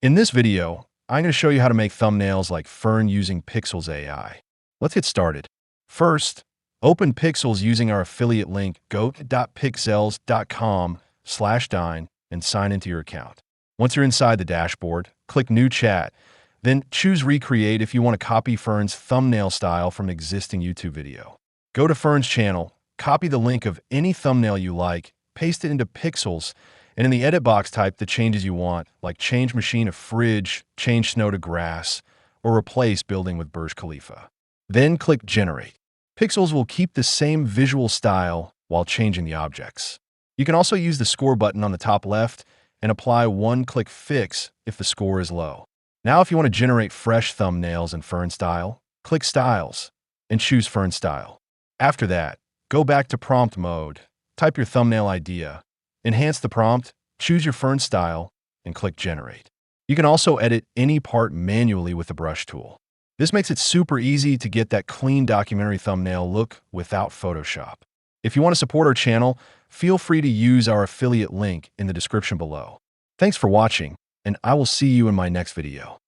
In this video, I'm going to show you how to make thumbnails like Fern using Pikzels AI. Let's get started. First, open Pikzels using our affiliate link go.pikzels.com/dine and sign into your account. Once you're inside the dashboard, click New Chat, then choose Recreate if you want to copy Fern's thumbnail style from existing YouTube video. Go to Fern's channel, copy the link of any thumbnail you like, paste it into Pikzels, and in the edit box, type the changes you want, like change machine to fridge, change snow to grass, or replace building with Burj Khalifa. Then click Generate. Pikzels will keep the same visual style while changing the objects. You can also use the score button on the top left and apply one-click fix if the score is low. Now, if you want to generate fresh thumbnails in Fern style, click Styles and choose Fern style. After that, go back to prompt mode, type your thumbnail idea, enhance the prompt, choose your Fern style, and click Generate. You can also edit any part manually with the brush tool. This makes it super easy to get that clean documentary thumbnail look without Photoshop. If you want to support our channel, feel free to use our affiliate link in the description below. Thanks for watching, and I will see you in my next video.